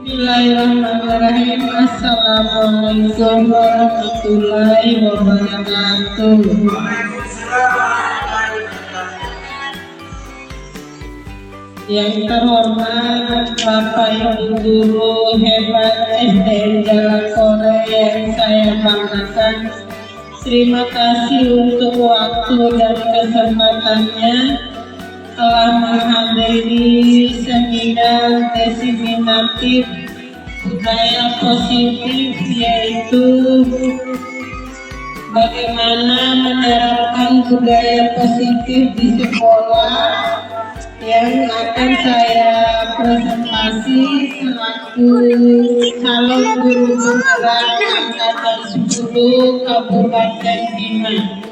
Bismillahirrahmanirrahim. Assalamualaikum warahmatullahi wabarakatuh. Yang terhormat Bapak Ibu Guru hebat SDN Jalan Sore yang saya banggakan, terima kasih untuk waktu dan kesempatannya telah menghadiri seminar diseminatif budaya positif, yaitu bagaimana menerapkan budaya positif di sekolah, yang akan saya presentasi selaku calon guru penggerak angkatan 10 Kabupaten Bima.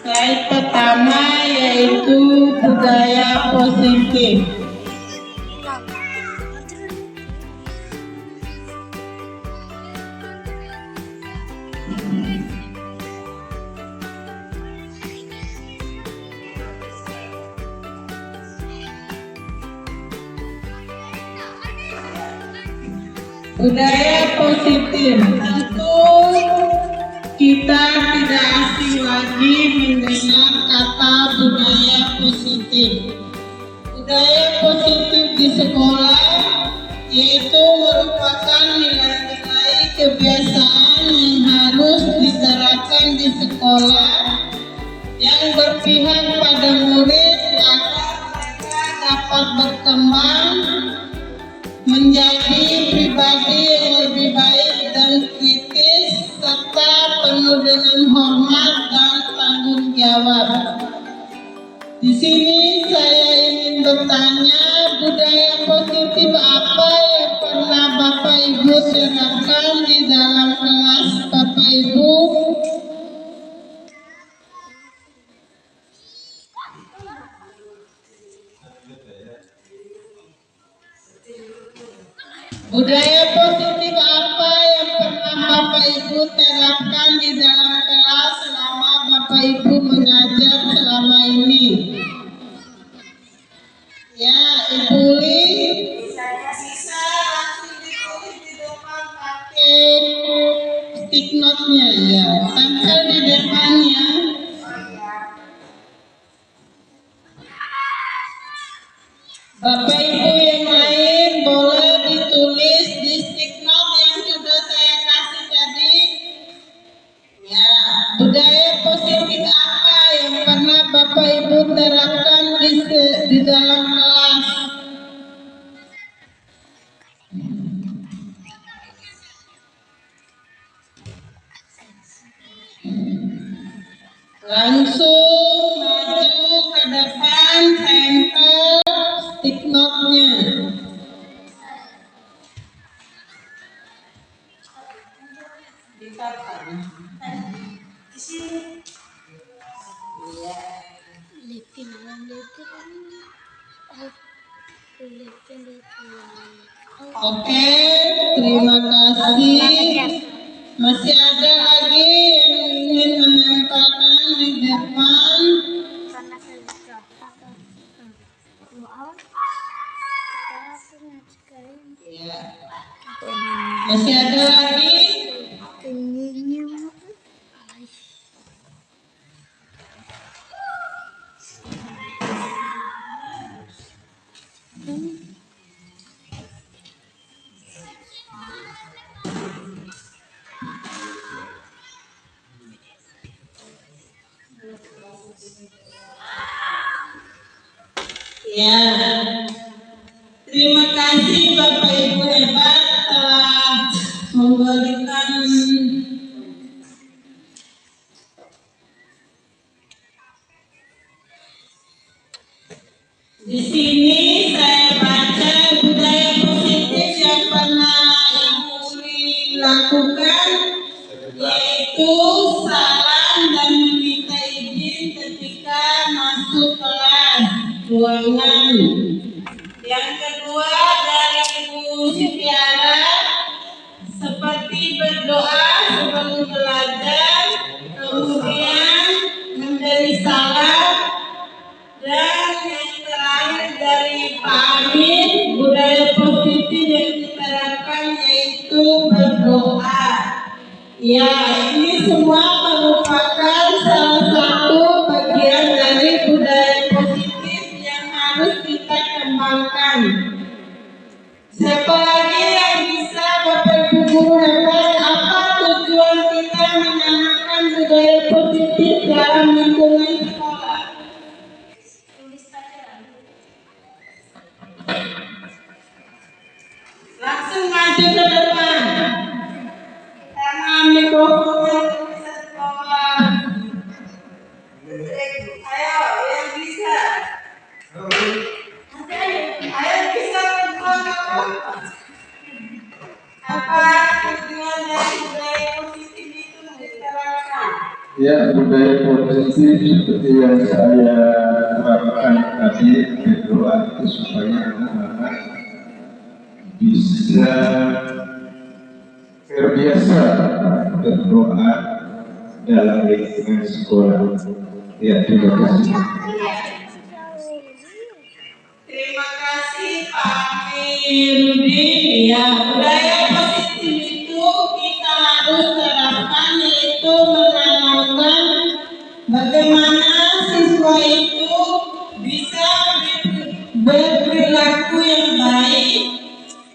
Slide pertama yaitu budaya positif. Budaya positif, tentu kita tidak asing lagi mendengar kata budaya positif. Budaya positif di sekolah yaitu merupakan nilai-nilai kebiasaan yang harus diterapkan di sekolah yang berpihak pada murid agar mereka dapat berkembang menjadi pribadi yang lebih baik dan kritis serta penuh dengan hormat dan tanggung jawab. Di sini saya ingin bertanya, budaya positif apa yang pernah Bapak Ibu terapkan di dalam kelas Bapak Ibu? Budaya positif apa yang pernah Bapak Ibu terapkan di dalam kelas selama Bapak Ibu mengajar selama ini? Ya, Ibu Li, saya bisa langsung ditulis di depan pakai stick note-nya ya, tempel di depannya. Bapak Ibu yang lain boleh ditulis di stick note yang sudah saya kasih tadi. Ya, budaya positif apa yang pernah Bapak Ibu terapkan di dalam kelas? Langsung maju ke depan, tempel stick note-nya. Di sini. Iya. Oke, terima kasih. Masih ada lagi yang ingin menempelkan di depan? Ya. Masih ada lagi? Ya, terima kasih Bapak Ibu hebat telah memberikan di sini. Saya baca budaya positif yang pernah Ibu lakukan, yaitu salam dan meminta izin ketika masuk kelas ruangan. Yang kedua dari Ibu Sitiara, seperti berdoa sebelum belajar, kemudian memberi salam, dan yang terakhir dari Ya, ini semua merupakan salah satu bagian dari budaya positif yang harus kita kembangkan. Siapa lagi yang bisa Bapak Ibu guru hebat? Apa tujuan kita menanamkan budaya positif dalam lingkungan sekolah? Langsung maju ke depan. Karena mikrofonnya bisa dibawa. Ayo, yang bisa. Ayo bisa berbuat apa tujuan dari budaya positif itu diterapkan? Ya, budaya positif seperti yang saya terapkan tadi, berdoa itu supaya anak-anak bisa terbiasa berdoa dalam lingkungan sekolah. Ya, terima kasih. Terima kasih Pak Amiruddin. Ya, budaya positif itu kita harus terapkan, yaitu menanamkan bagaimana siswa itu bisa berperilaku yang baik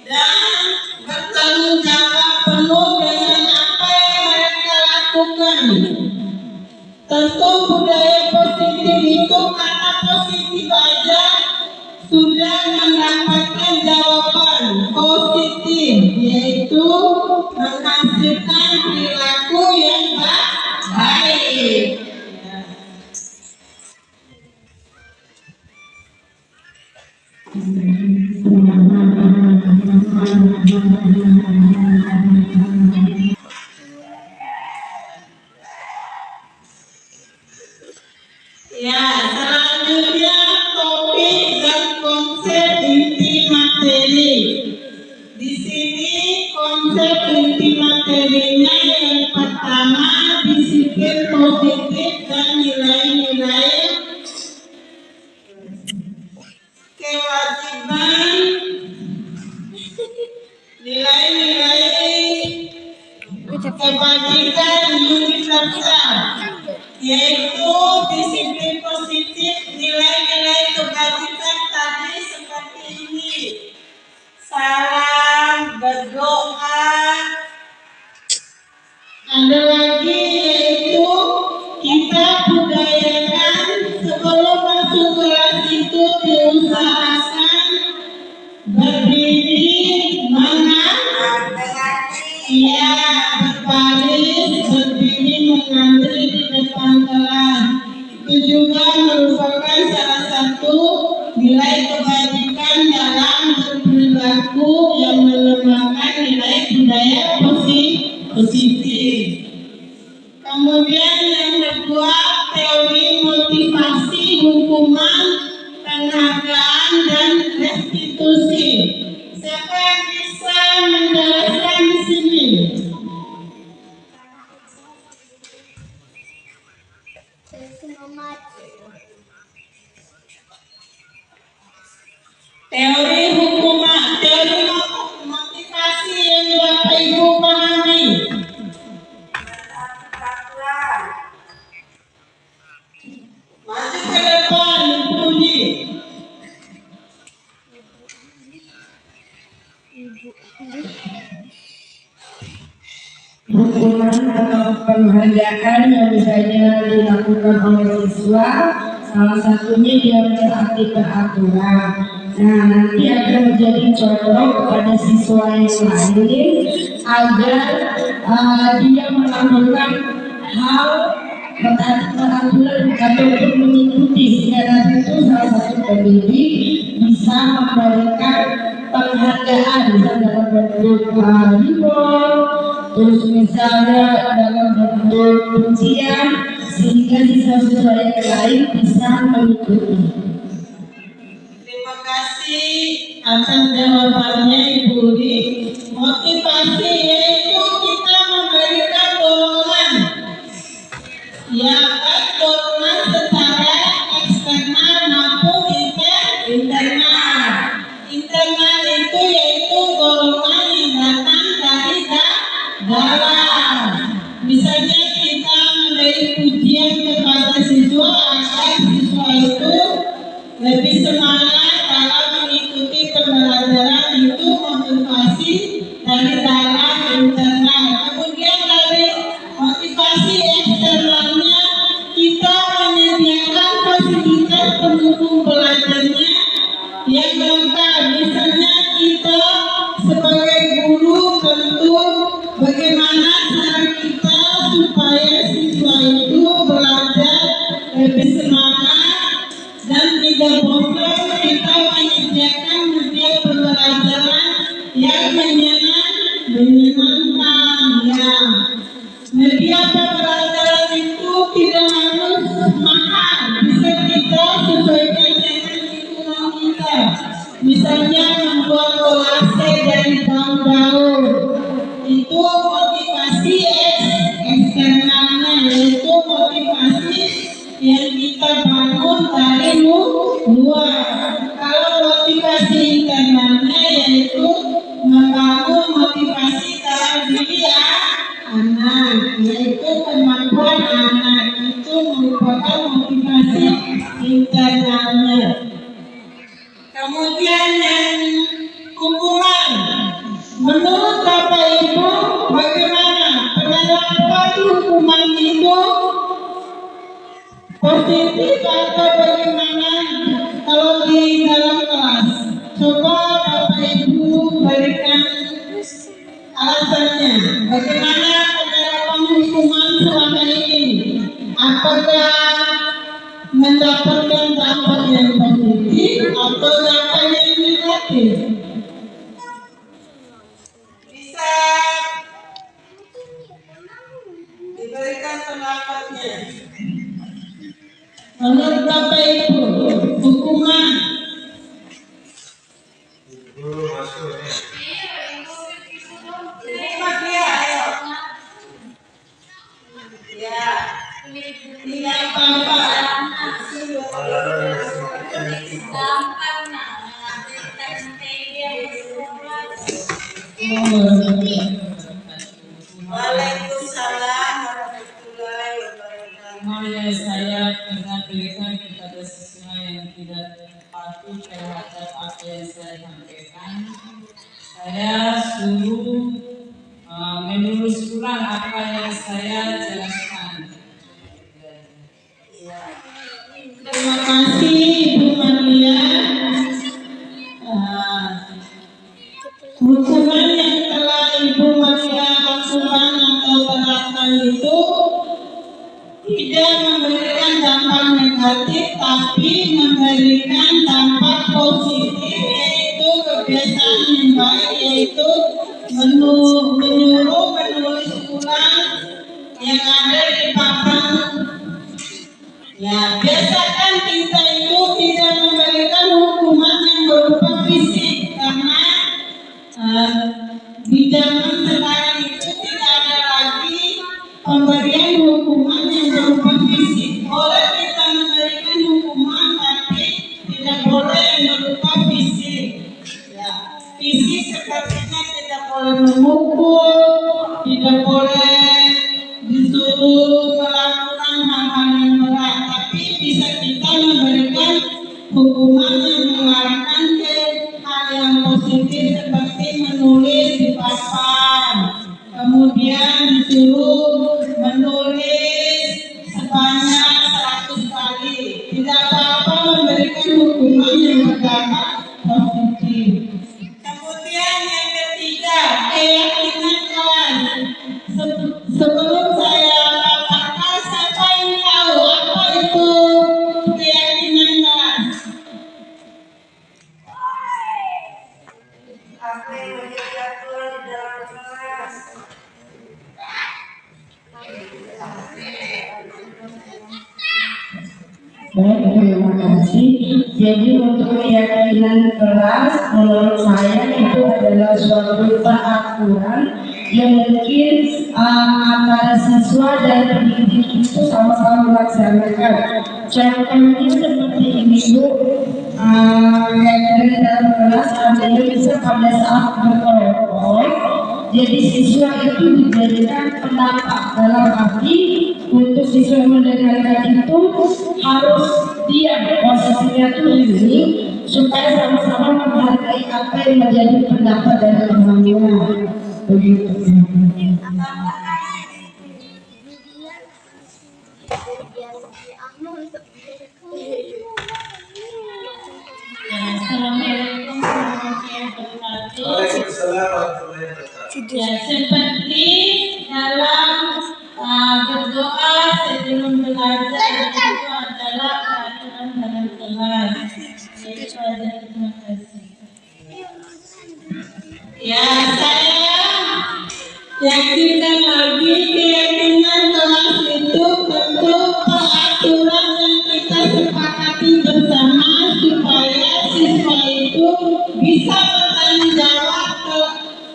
dan bertanggung jawab penuh dengan apa yang mereka lakukan. Tentu budaya positif itu kata positif aja sudah mendapatkan jawaban positif, yaitu menghasilkan perilaku yang baik. Ya, selanjutnya topik dan konsep inti materi. Di sini konsep inti materinya yang pertama disiplin positif dan nilai-nilai kewajiban, nilai-nilai kebajikan universal, yaitu disiplin positif, nilai-nilai kebajikan tadi seperti ini: salam, berdoa. Ada lagi yaitu kita budayakan sebelum masuk kelas itu diusahakan berdiri ya, berbaris, berdiri mengantri di depan kelas. Itu juga merupakan salah satu nilai kebajikan dalam berperilaku yang mengembangkan nilai budaya positif. Kemudian yang kedua, teori motivasi, hukuman, penghargaan, dan restitusi. Siapa yang bisa menjelaskan di sini? Teori hukuman, teori motivasi yang Bapak Ibu pahami. Maju ke depan, Budi. Hukuman atau penghargaan yang misalnya dilakukan oleh siswa, salah satunya dia mentaati peraturan. Nah, nanti akan menjadi contoh kepada siswa yang lain agar dia melakukan hal mentaati peraturan ataupun mengikuti. Karena itu salah satu pendidik bisa memberikan penghargaan dalam bentuk reward, terus misalnya dalam bentuk pujian, sehingga siswa-siswa yang lain bisa mengikuti. Terima kasih atas jawabannya Ibu Udi. Motivasi yaitu kita memberikan dorongan, ya, baik dorongan secara eksternal maupun internal. Internal itu yaitu dorongan yang datang dari dalam. mendukung belajarnya yang lengkap. Misalnya kita sebagai guru tentu bagaimana cara kita supaya siswa itu belajar lebih semangat dan tidak bosan. Kita menyediakan media pembelajaran yang menyenangkan ya. Media pembelajaran itu tidak harus mahal, bisa kita sesuaikan dengan lingkungan kita. Misalnya membuat kolase dari daun-daun, itu motivasi eksternalnya, yaitu motivasi yang kita bangun dari luar. Kalau motivasi internalnya yaitu membangun motivasi dalam diri anak, yaitu kemampuan anak, itu merupakan motivasi internalnya. Kemudian yang hukuman, menurut Bapak Ibu bagaimana penerapan hukuman itu? Positif atau bagaimana kalau di dalam kelas? Coba Bapak Ibu berikan alasannya. Bagaimana penerapan hukuman selama ini? Apakah mendapatkan dampak yang positif atau dampak yang negatif? Bisa diberikan pendapatnya. Menurut Bapak Ibu, hukuman tidak apa-apa. Waalaikumsalam warahmatullahi wabarakatuh. Saya mengabarkan kepada siswa yang tidak patuh terhadap apa yang saya sampaikan. Saya suruh menulis ulang apa yang saya jelaskan. Terima kasih Ibu Maria. Hukuman yang telah Ibu Maria lakukan atau terapkan itu tidak memberikan dampak negatif, tapi memberikan dampak positif, yaitu kebiasaan yang baik, yaitu menyuruh menulis ulang yang ada di papan. Ya, biasakan kita itu tidak memberikan hukuman yang berupa fisik, karena di zaman sekarang itu tidak ada lagi pemberian hukuman yang berupa fisik. Boleh kita memberikan hukuman, tapi tidak boleh yang berupa fisik. Ya, fisik sepertinya tidak boleh memukul, tidak boleh disuruh melakukan hal-hal yang berat, tapi bisa kita memberikan hukuman yang mengarahkan ke hal yang positif seperti menulis di papan, kemudian disuruh menulis sebanyak 100 kali. Tidak apa-apa memberikan hukuman yang berdampak positif. Kemudian yang ketiga, keyakinan kelas. Sebelum saya katakan, siapa yang tahu apa itu keyakinan kelas? Apa yang menjadi aturan di dalam kelas? Baik, terima kasih. Jadi untuk keyakinan kelas, menurut saya itu adalah suatu peraturan yang mungkin antara siswa dan pendidik itu sama-sama melaksanakan. Contohnya seperti ini Bu, keyakinan dalam kelas artinya bisa pada saat berkelompok. Jadi siswa itu diberikan pendapat, dalam arti untuk siswa mendengarkan itu harus diam, posisinya itu ini supaya sama-sama menghargai apa yang menjadi pendapat dari teman-teman. Begitu. Assalamualaikum warahmatullahi wabarakatuh. Waalaikumsalam warahmatullahi wabarakatuh. Ya, seperti dalam berdoa sebelum belajar itu adalah peraturan dalam kelas. Itu aja, terima kasih. Ya, saya yakinkan lagi keyakinan kelas itu tentu peraturan yang kita sepakati bersama supaya siswa itu bisa bertanggung jawab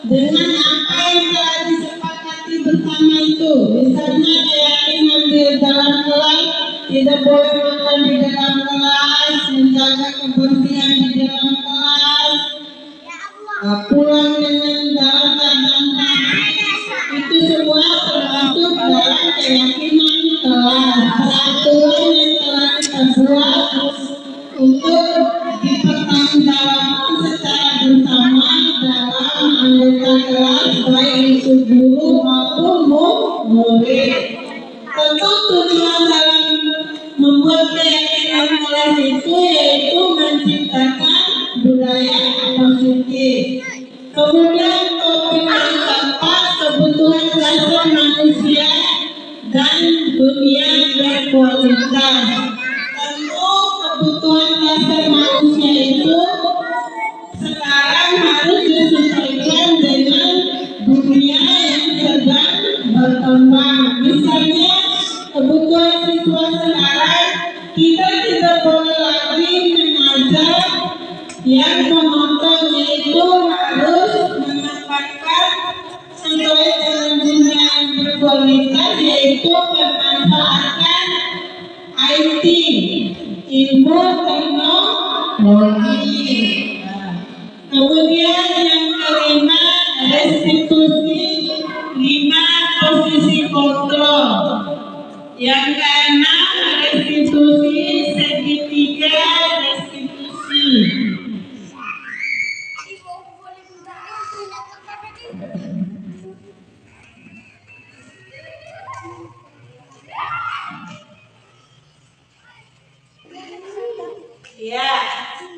dengan apa yang telah disepakati bersama itu. Misalnya keyakinan di dalam kelas tidak boleh makan di dalam kelas, menjaga kebersihan di dalam kelas, pulang dengan dalam keadaan itu semua termasuk dalam keyakinan kelas. Peraturan yang telah kita buat untuk dipertanggungjawabkan secara bersama dalam anggota kelas, baik itu guru maupun murid. Tentu tujuan dalam membuat keyakinan kelas itu yaitu menciptakan budaya positif. Kemudian topik yang keempat, kebutuhan dasar manusia dan dunia berkualitas. Tentu kebutuhan dasar manusia itu sekarang harus disesuaikan dengan dunia yang sedang berkembang. Misalnya kebutuhan siswa sekarang, kita tidak boleh lagi mengajar yang penontonnya itu harus menempatkan sesuai dengan dunia yang berkualitas, yaitu memanfaatkan IT, ilmu teknologi. Kemudian yang kelima, restitusi 5 posisi kontrol. Yang keenam, restitusi segitiga restitusi. Ya,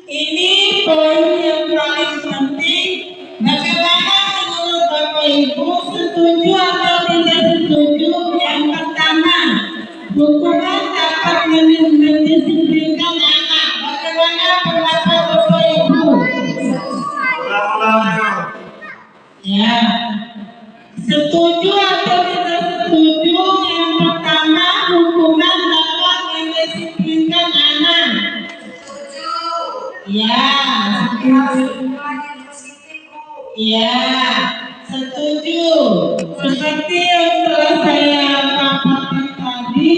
ini poin yang paling penting. Bagaimana menurut Bapak Ibu, setuju atau tidak setuju? Yang pertama, hukuman dapat mendisiplinkan anak. Bagaimana pendapat Bapak Ibu? Ya, setuju atau tidak setuju? Yang pertama, hukuman dapat mendisiplinkan anak. Ya, setuju. Ya, setuju. Seperti yang telah saya paparkan tadi,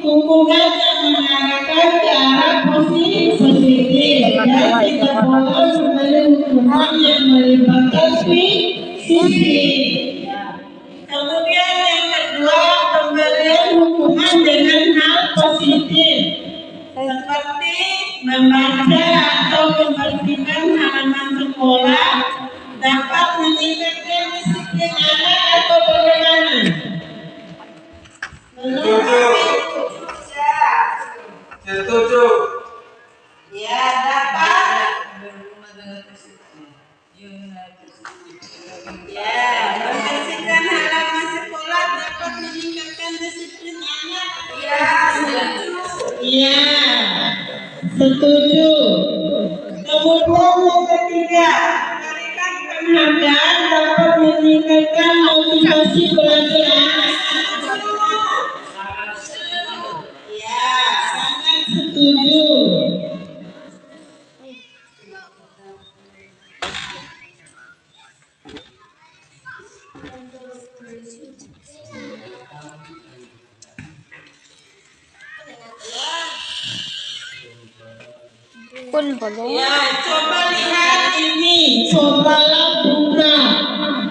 hukuman yang mengarahkan ke arah positif dan tidak boleh memberi hukuman yang melibatkan sisi. Kemudian yang kedua, pemberian hukuman dengan hal positif seperti membaca atau membersihkan halaman sekolah dapat meningkatkan disiplin anak atau bagaimana? Setuju. Ya, dapat. Ya, membersihkan halaman sekolah dapat meningkatkan disiplin anak. Ya, setuju. Ya, setuju. Kemudian yang ketiga, memberikan penghargaan dapat meningkatkan motivasi belajar anak. Ya, sangat setuju. Ya, coba lihat ini, cobalah buka.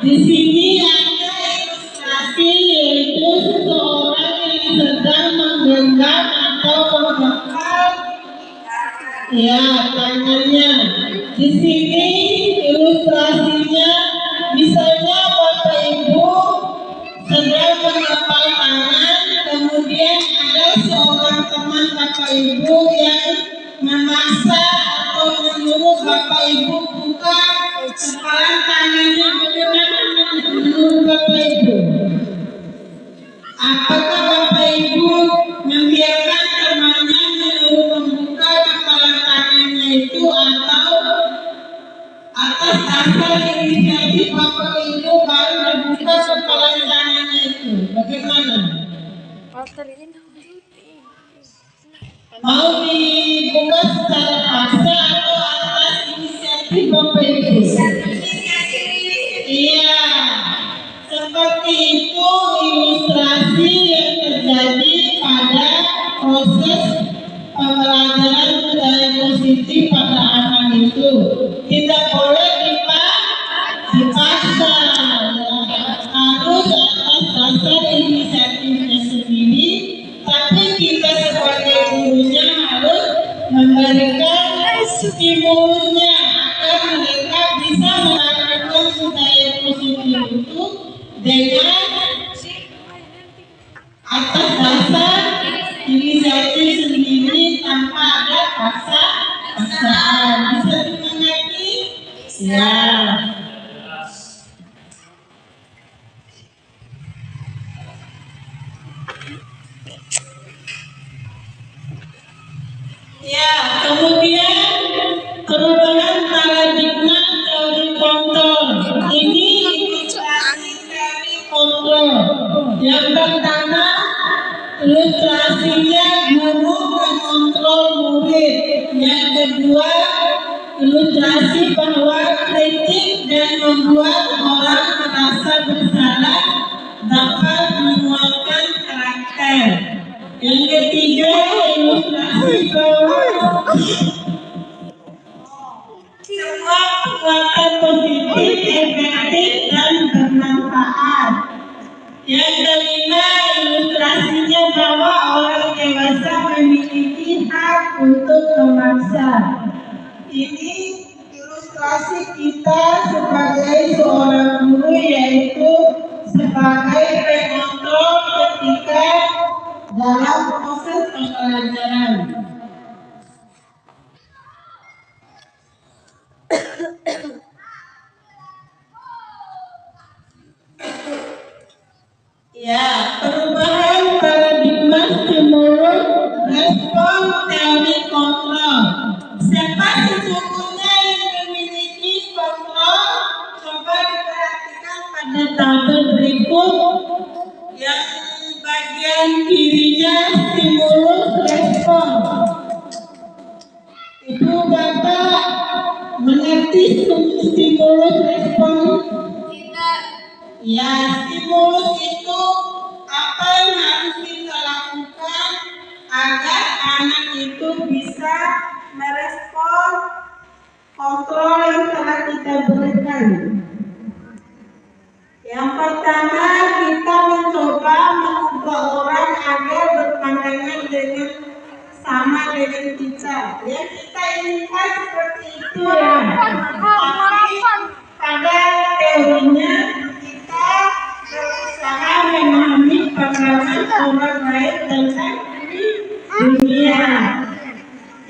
Di sini ada ilustrasi yaitu seseorang yang sedang menggenggam atau membekal ya tangannya. Di sini ilustrasinya, misalnya Bapak Ibu sedang mengepal tangan, kemudian ada seorang teman Bapak Ibu yang memaksa atau menyuruh Mau dibuka secara paksa atau atas inisiatif Bapak Ibu? Iya, seperti itu ilustrasi yang terjadi pada proses pembelajaran budaya positif pada anak itu. Tidak boleh dipaksa, harus atas dasar inisiatifnya sendiri. Tapi kita sebagai gurunya harus memberikan stimulusnya agar mereka bisa melakukan budaya positif itu dengan atas dasar inisiatif sendiri tanpa ada paksaan. Bisa dimengerti? Ya. Ya, kemudian perubahan paradigma teori kontrol. Ini ilustrasi teori kontrol. Yang pertama, ilustrasinya guru mengontrol murid. Yang kedua, ilustrasi bahwa kritik dan membuat orang merasa bersalah dapat menguatkan karakter. Yang ketiga, ilustrasi bahwa semua perbuatan positif efektif dan bermanfaat. Yang kelima, ilustrasinya bahwa orang dewasa memiliki hak untuk memaksa. Ini ilustrasi kita sebagai seorang guru, yaitu sebagai pengontrol ketika dalam proses pembelajaran. Ya, perubahan paradigma stimulus respon teori kontrol. Siapa sesungguhnya yang memiliki kontrol? Coba diperhatikan pada tabel berikut. Yang bagian kirinya stimulus respon. Ibu Bapak mengerti stimulus respon? Ya, stimulus itu apa yang harus kita lakukan agar anak itu bisa merespon kontrol yang telah kita berikan. Yang pertama, kita mencoba mengubah orang agar berpandangan dengan sama dengan kita. Ya, kita inginkan seperti itu ya. Tapi pada teorinya kita berusaha memahami pengalaman orang lain tentang dunia.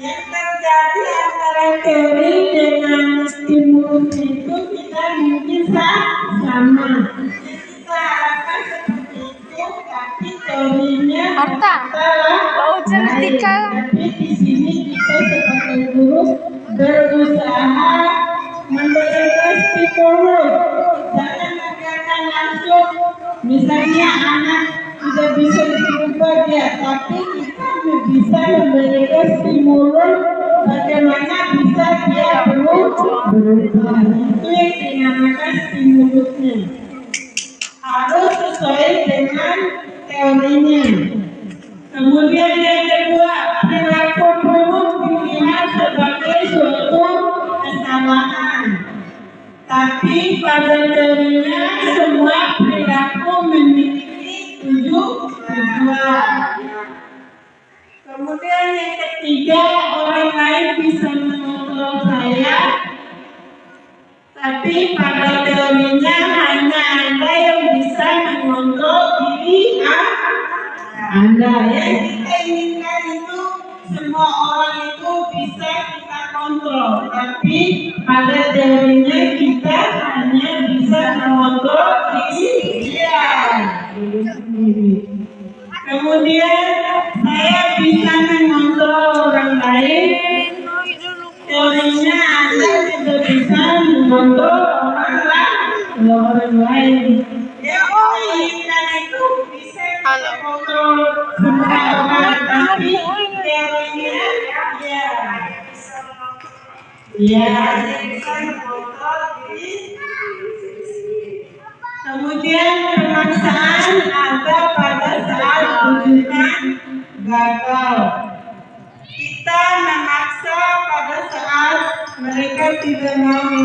Yang terjadi antara teori dengan stimulus itu kita mungkin sama. Kita harapkan seperti itu, tapi teorinya lain. Tapi di sini kita sebagai guru berusaha memberikan stimulus. Jangan membiarkan langsung, misalnya anak tidak bisa berubah dia, tapi kita bisa memberikan stimulus bagaimana bisa dia berubah. Itu yang dinamakan stimulusnya. Harus sesuai dengan teorinya. Kemudian yang kedua, perilaku buruk dilihat sebagai suatu kesalahan. Tapi pada teorinya semua perilaku memiliki tujuan. Kemudian yang ketiga, orang lain bisa mengontrol saya, tapi pada teorinya hanya Anda yang bisa mengontrol diri Anda. Yang kita inginkan itu semua orang itu bisa kita kontrol, tapi pada teorinya kita hanya bisa mengontrol diri dia sendiri. Kemudian saya bisa mengontrol orang lain. Teorinya Anda tidak bisa mengontrol orang lain. Yang kita inginkan itu bisa mengontrol tapi teorinya kemudian pemaksaan ada pada saat kunjungan gagal. Kita memaksa pada saat mereka tidak mau.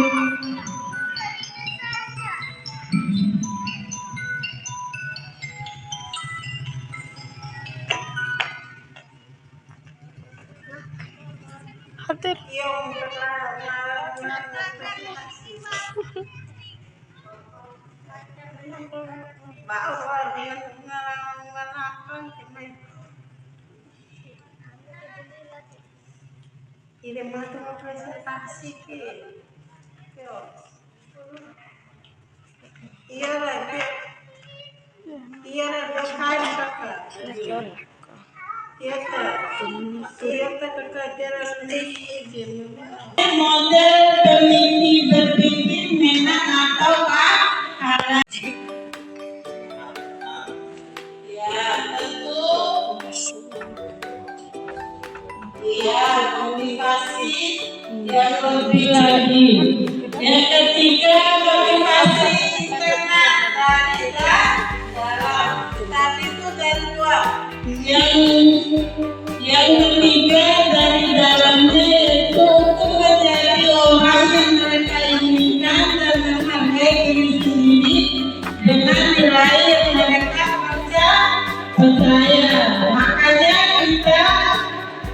Ini mau presentasi iya lagi model peneliti berpikir memang ataukah karena ya tentu ya motivasi yang lebih lagi. Yang ketiga motivasi internal dari dalam tadi itu dari luar. Yang ketiga dari dalamnya yaitu untuk menjadi orang yang mereka inginkan dan menghargai diri sendiri dengan nilai yang mereka percaya. Makanya kita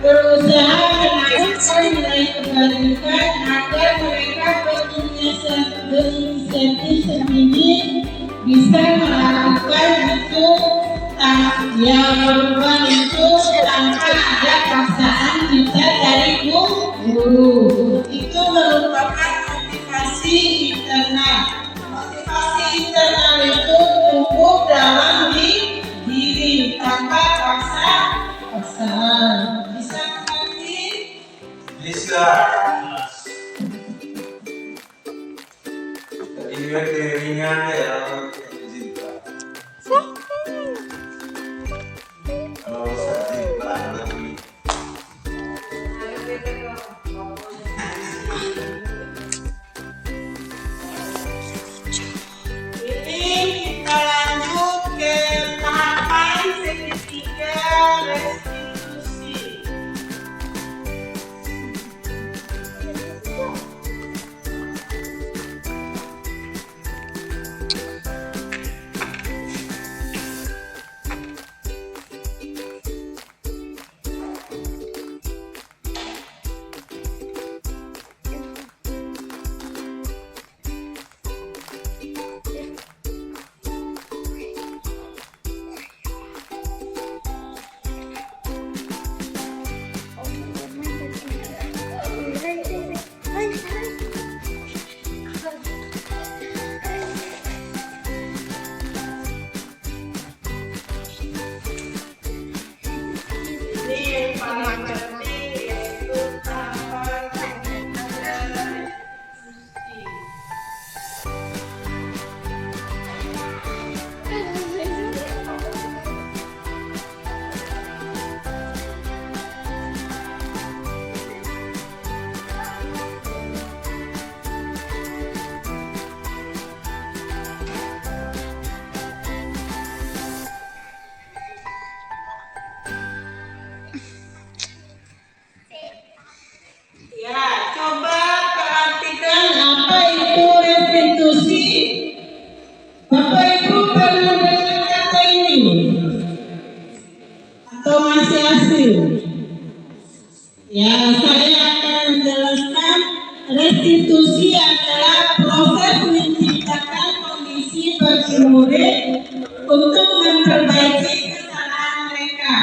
berusaha menaikkan nilai kebaikan agar mereka berinisiatif sendiri bisa melakukan itu yang berubah itu tanpa ada paksaan kita dari guru. Itu merupakan motivasi internal. Motivasi internal itu tumbuh dalam diri tanpa paksaan. Bisa mengerti? Bisa. Jadi ringan ya. Ya, saya akan menjelaskan restitusi adalah proses menciptakan kondisi bagi murid untuk memperbaiki kesalahan mereka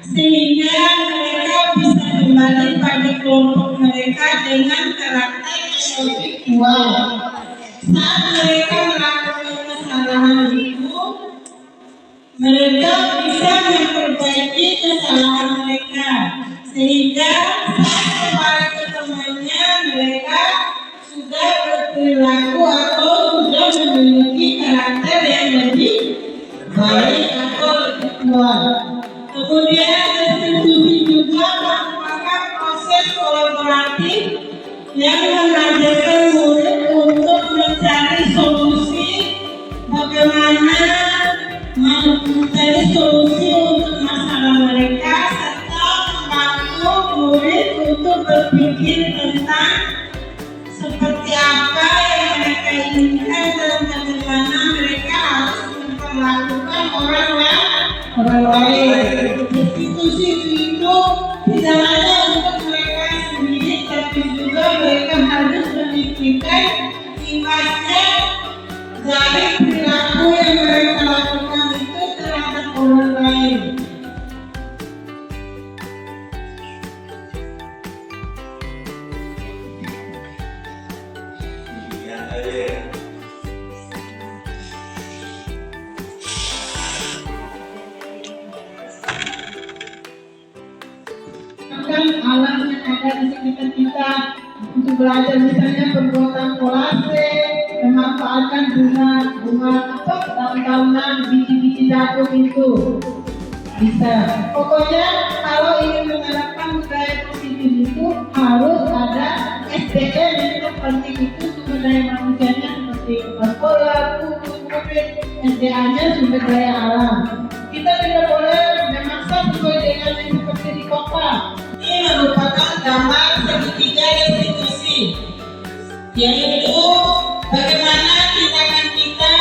sehingga mereka bisa kembali pada kelompok mereka dengan karakter yang lebih kuat. Saat mereka melakukan kesalahan itu, mereka bisa memperbaiki kesalahan mereka sehingga saat kembali ke temannya mereka sudah berperilaku atau sudah memiliki karakter yang lebih baik atau lebih kuat. Kemudian restitusi yang mengajarkan murid untuk mencari solusi bagaimana mencari solusi untuk masalah mereka serta membantu murid untuk berpikir tentang seperti apa yang mereka inginkan dan bagaimana mereka harus memperlakukan orang lain. Institusi itu tidak hanya untuk mereka sendiri, tapi juga mereka harus memikirkan imbasnya dari perilaku yang mereka lakukan itu terhadap orang lain. Alam yang ada di sekitar kita untuk belajar, misalnya pembuatan kolase, memanfaatkan bunga daun-daunan, biji-biji jagung itu bisa. Pokoknya kalau ingin menerapkan budaya positif itu harus ada SDM yang penting itu sumber daya manusianya seperti sekolah, murid, SDA-nya sumber daya alam. Kita tidak boleh memaksa sesuai dengan yang seperti di kota. Ini merupakan gambar segitiga institusi, yaitu bagaimana tindakan kita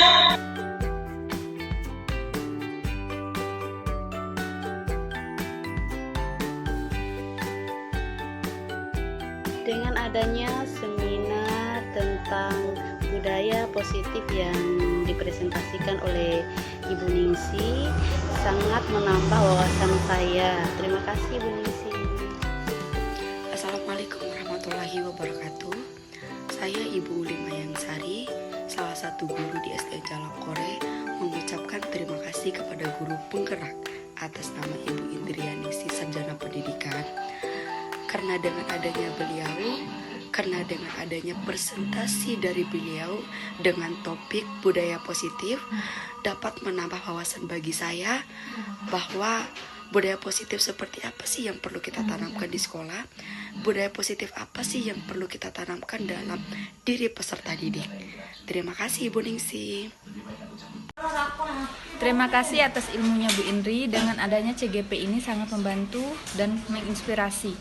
dengan adanya seminar tentang budaya positif yang dipresentasikan oleh Ibu Ningsi sangat menambah wawasan saya. Terima kasih Ibu Ningsi. Assalamualaikum warahmatullahi wabarakatuh. Saya Ibu Limayang Sari, salah satu guru di SD Jalakore, mengucapkan terima kasih kepada guru penggerak atas nama Ibu Indrianingsi Sarjana Pendidikan. Karena dengan adanya presentasi dari beliau dengan topik budaya positif dapat menambah wawasan bagi saya bahwa budaya positif seperti apa sih yang perlu kita tanamkan di sekolah, budaya positif apa sih yang perlu kita tanamkan dalam diri peserta didik. Terima kasih Ibu Ningsi. Terima kasih atas ilmunya Bu Indri. Dengan adanya CGP ini sangat membantu dan menginspirasi.